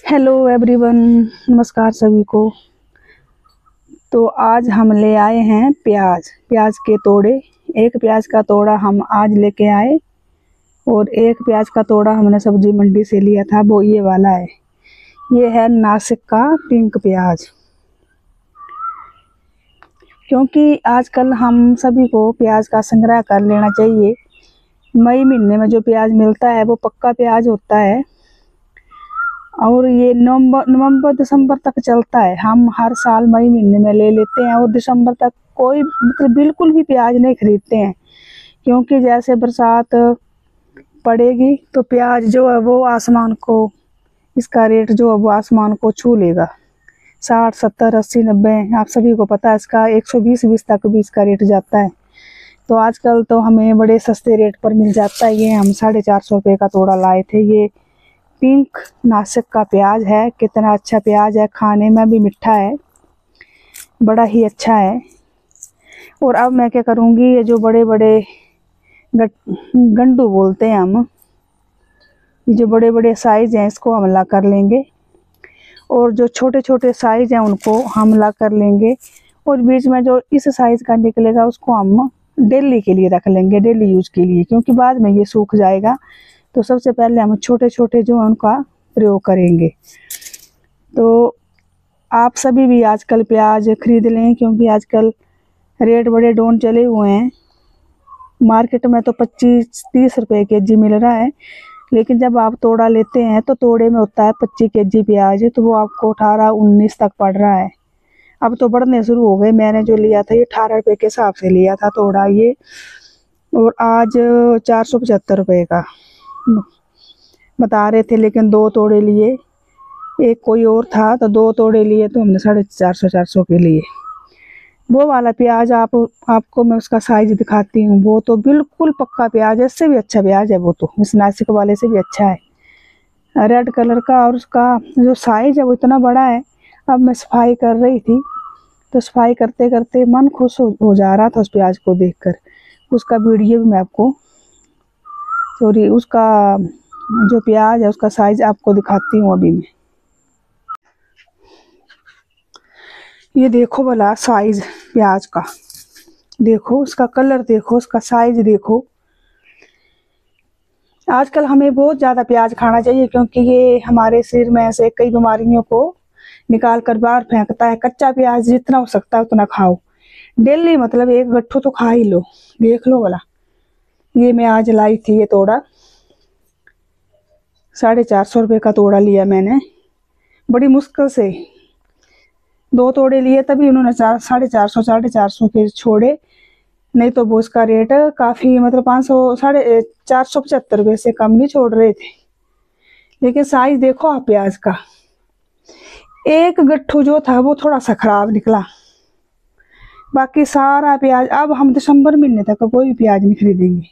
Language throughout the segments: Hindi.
हेलो एवरीवन, नमस्कार सभी को। तो आज हम ले आए हैं प्याज के तोड़े। एक प्याज का तोड़ा हम आज लेके आए और एक प्याज का तोड़ा हमने सब्जी मंडी से लिया था, वो ये वाला है। ये है नासिक का पिंक प्याज। क्योंकि आजकल हम सभी को प्याज का संग्रह कर लेना चाहिए। मई महीने में जो प्याज मिलता है वो पक्का प्याज होता है और ये नवंबर दिसंबर तक चलता है। हम हर साल मई महीने में ले लेते हैं और दिसंबर तक कोई बिल्कुल भी प्याज नहीं खरीदते हैं, क्योंकि जैसे बरसात पड़ेगी तो प्याज जो है वो आसमान को, इसका रेट जो है वो आसमान को छू लेगा। 60, 70, 80, 90 आप सभी को पता है, इसका 120 तक भी इसका रेट जाता है। तो आजकल तो हमें बड़े सस्ते रेट पर मिल जाता है। ये हम 450 रुपये का तोड़ा लाए थे। ये पिंक नासिक का प्याज है। कितना अच्छा प्याज है, खाने में भी मीठा है, बड़ा ही अच्छा है। और अब मैं क्या करूँगी, ये जो बड़े बड़े गंडू बोलते हैं हम, ये जो बड़े बड़े साइज़ हैं इसको हम ला कर लेंगे और जो छोटे छोटे साइज़ हैं उनको हम ला कर लेंगे। और बीच में जो इस साइज़ का निकलेगा उसको हम डेली के लिए रख लेंगे, डेली यूज़ के लिए, क्योंकि बाद में ये सूख जाएगा। तो सबसे पहले हम छोटे छोटे जो है उनका प्रयोग करेंगे। तो आप सभी भी आजकल प्याज खरीद लें, क्योंकि आजकल रेट बड़े डाउन चले हुए हैं। मार्केट में तो 25-30 रुपये केजी मिल रहा है, लेकिन जब आप तोड़ा लेते हैं तो तोड़े में होता है 25 केजी प्याज, तो वो आपको 18-19 तक पड़ रहा है। अब तो बढ़ने शुरू हो गए। मैंने जो लिया था ये 18 रुपये के हिसाब से लिया था तोड़ा ये, और आज 475 रुपये का बता रहे थे। लेकिन 2 तोड़े लिए, एक कोई और था तो 2 तोड़े लिए, तो हमने 450 के लिए। वो वाला प्याज आपको मैं उसका साइज दिखाती हूँ। वो तो बिल्कुल पक्का प्याज है, इससे भी अच्छा प्याज है वो तो, इस नासिक वाले से भी अच्छा है, रेड कलर का। और उसका जो साइज है वो इतना बड़ा है। अब मैं सफाई कर रही थी तो सफाई करते करते मन खुश हो जा रहा था उस प्याज को देखकर। उसका वीडियो भी मैं आपको, उसका जो प्याज है उसका साइज आपको दिखाती हूँ अभी मैं। ये देखो भला साइज प्याज का, देखो उसका कलर, देखो उसका साइज देखो। आजकल हमें बहुत ज़्यादा प्याज खाना चाहिए, क्योंकि ये हमारे शरीर में से कई बीमारियों को निकाल कर बाहर फेंकता है। कच्चा प्याज जितना हो सकता है उतना खाओ डेली, मतलब एक गट्ठू तो खा ही लो। देख लो भला, ये मैं आज लाई थी ये तोड़ा, 450 रुपये का तोड़ा लिया मैंने। बड़ी मुश्किल से 2 तोड़े लिए, तभी उन्होंने 450 के छोड़े, नहीं तो वो उसका रेट काफ़ी, मतलब 475 रुपये से कम नहीं छोड़ रहे थे। लेकिन साइज देखो आप प्याज का, एक गट्ठू जो था वो थोड़ा सा खराब निकला, बाकी सारा प्याज। अब हम दिसंबर महीने तक कोई भी प्याज नहीं खरीदेंगे।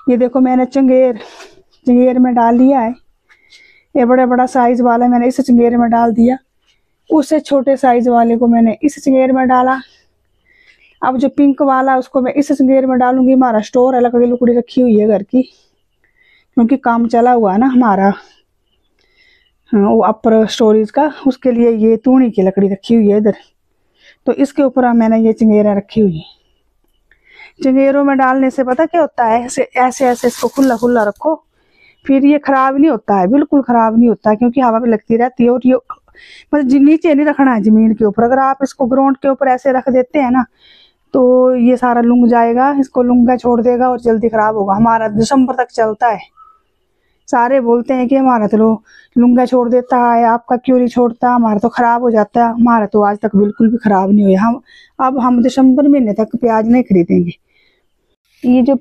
ये देखो मैंने चंगेर में डाल दिया है। ये बड़ा साइज वाला मैंने इस चंगेर में डाल दिया, उससे छोटे साइज वाले को मैंने इस चंगेर में डाला। अब जो पिंक वाला उसको मैं इस चंगेर में डालूंगी। हमारा स्टोर है, लकड़ी लुकड़ी रखी हुई है घर की, क्योंकि काम चला हुआ है ना हमारा, हाँ, वो अपर स्टोरेज का, उसके लिए ये तूणी की लकड़ी रखी हुई है इधर। तो इसके ऊपर मैंने ये चंगेरा रखी हुई है। चंगेरों में डालने से पता क्या होता है, ऐसे ऐसे इसको खुला खुला रखो, फिर ये खराब नहीं होता है, बिल्कुल खराब नहीं होता है, क्योंकि हवा भी लगती रहती है। और ये मतलब नीचे नहीं रखना है, जमीन के ऊपर। अगर आप इसको ग्राउंड के ऊपर ऐसे रख देते हैं ना, तो ये सारा लुंग जाएगा, इसको लुंगा छोड़ देगा और जल्दी खराब होगा। हमारा दिसंबर तक चलता है। सारे बोलते हैं कि हमारा तो लुंगा छोड़ देता है, आपका क्यों नहीं छोड़ता, हमारा तो खराब हो जाता है। हमारा तो आज तक बिल्कुल भी खराब नहीं हुआ। अब हम दिसंबर महीने तक प्याज नहीं खरीदेंगे। ये जो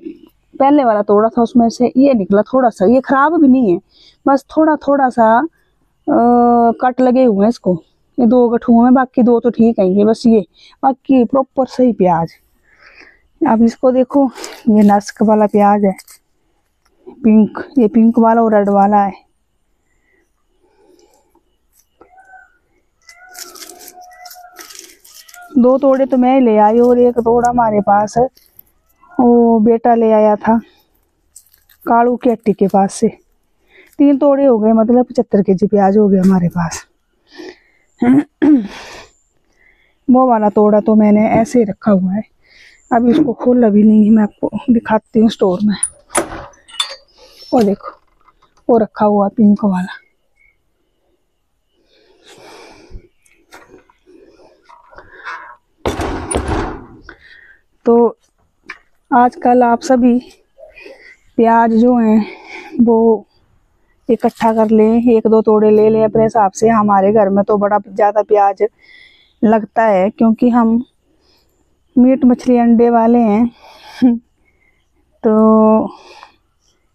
पहले वाला तोड़ा था उसमें से ये निकला थोड़ा सा, ये खराब भी नहीं है, बस थोड़ा सा कट लगे हुए हैं इसको। ये 2 गठुओं में, बाकी 2 तो ठीक है ये, बस ये बाकी प्रॉपर सही प्याज। अब इसको देखो, ये नासिक वाला प्याज है पिंक, ये पिंक वाला और रेड वाला है। दो तोड़े तो मैं ले आई और एक तोड़ा हमारे पास है, वो बेटा ले आया था कालू की हट्टी के पास से। 3 तोड़े हो गए, मतलब 75 केजी प्याज हो गया हमारे पास। वो वाला तोड़ा तो मैंने ऐसे ही रखा हुआ है, अभी उसको खोला भी नहीं है। मैं आपको दिखाती हूँ स्टोर में। वो देखो, वो रखा हुआ पिंक वाला। तो आजकल आप सभी प्याज जो हैं वो इकट्ठा कर लें, 1-2 तोड़े ले लें अपने हिसाब से। हमारे घर में तो बड़ा ज़्यादा प्याज लगता है, क्योंकि हम मीट मछली अंडे वाले हैं। तो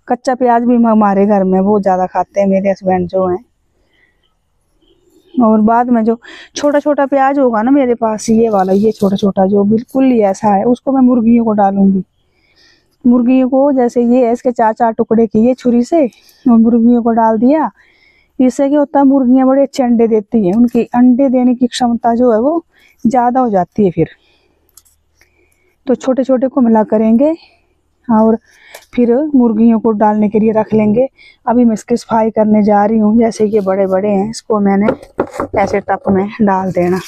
कच्चा प्याज भी हमारे घर में बहुत ज़्यादा खाते हैं मेरे हस्बैंड जो हैं। और बाद में जो छोटा छोटा प्याज होगा ना मेरे पास, ये वाला, ये छोटा छोटा जो बिल्कुल ही ऐसा है, उसको मैं मुर्गियों को डालूंगी। मुर्गियों को, जैसे ये है, इसके 4-4 टुकड़े किए छुरी से और मुर्गियों को डाल दिया। इससे क्या होता है, मुर्गियां बड़े अच्छे अंडे देती हैं, उनकी अंडे देने की क्षमता जो है वो ज़्यादा हो जाती है फिर। तो छोटे छोटे को मिला करेंगे और फिर मुर्गियों को डालने के लिए रख लेंगे। अभी मैं इसकी सफाई करने जा रही हूँ। जैसे ये बड़े बड़े हैं, इसको मैंने ऐसे टप में डाल देना।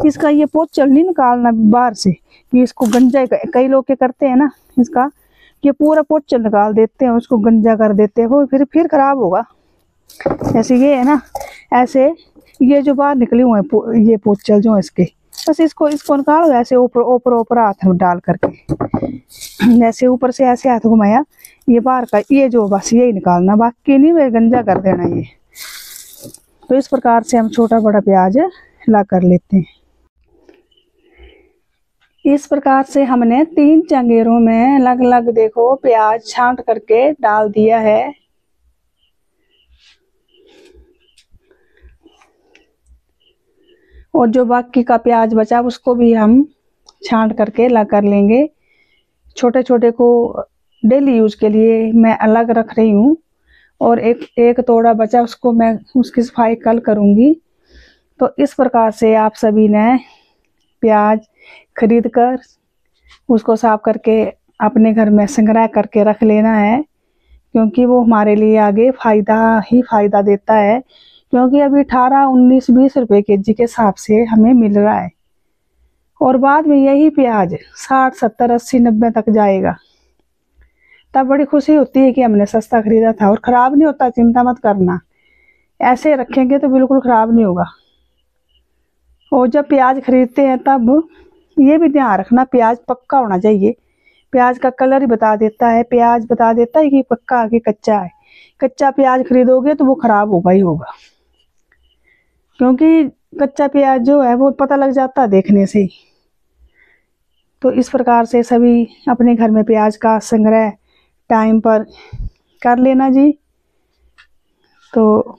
इसका ये पोचल नहीं निकालना बाहर से, कि इसको गंजा, कई लोग क्या करते हैं ना, इसका ये पूरा पोचल निकाल देते हैं, उसको गंजा कर देते हैं, वो फिर खराब होगा। जैसे ये है ना, ऐसे ये जो बाहर निकले हुए हैं ये पोचल जो है इसके, बस इसको निकालो ऐसे ऊपर हाथ में डाल करके, ऐसे ऊपर से ऐसे हाथ घुमाया, ये बाहर का ये जो, बस यही निकालना, बाकी नहीं वे गंजा कर देना ये। तो इस प्रकार से हम छोटा बड़ा प्याज ला कर लेते हैं। इस प्रकार से हमने 3 चंगेरों में अलग अलग देखो प्याज छांट करके डाल दिया है। और जो बाकी का प्याज बचा उसको भी हम छांट करके ला कर लेंगे। छोटे छोटे को डेली यूज के लिए मैं अलग रख रही हूँ, और एक तोड़ा बचा उसको मैं उसकी सफाई कल करूँगी। तो इस प्रकार से आप सभी ने प्याज खरीद कर उसको साफ करके अपने घर में संग्रह करके रख लेना है, क्योंकि वो हमारे लिए आगे फ़ायदा ही फ़ायदा देता है। क्योंकि अभी 18, 19, 20 रुपए केजी के हिसाब से हमें मिल रहा है, और बाद में यही प्याज 60, 70, 80, 90 तक जाएगा। तब बड़ी खुशी होती है कि हमने सस्ता खरीदा था, और ख़राब नहीं होता, चिंता मत करना। ऐसे रखेंगे तो बिल्कुल ख़राब नहीं होगा। और जब प्याज खरीदते हैं तब ये भी ध्यान रखना, प्याज पक्का होना चाहिए। प्याज का कलर ही बता देता है, प्याज बता देता है कि पक्का है कि कच्चा है। कच्चा प्याज खरीदोगे तो वो ख़राब होगा ही होगा, क्योंकि कच्चा प्याज जो है वो पता लग जाता है देखने से ही। तो इस प्रकार से सभी अपने घर में प्याज का संग्रह टाइम पर कर लेना जी। तो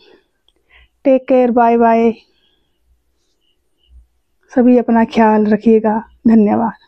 टेक केयर, बाय बाय। सभी अपना ख्याल रखिएगा। धन्यवाद।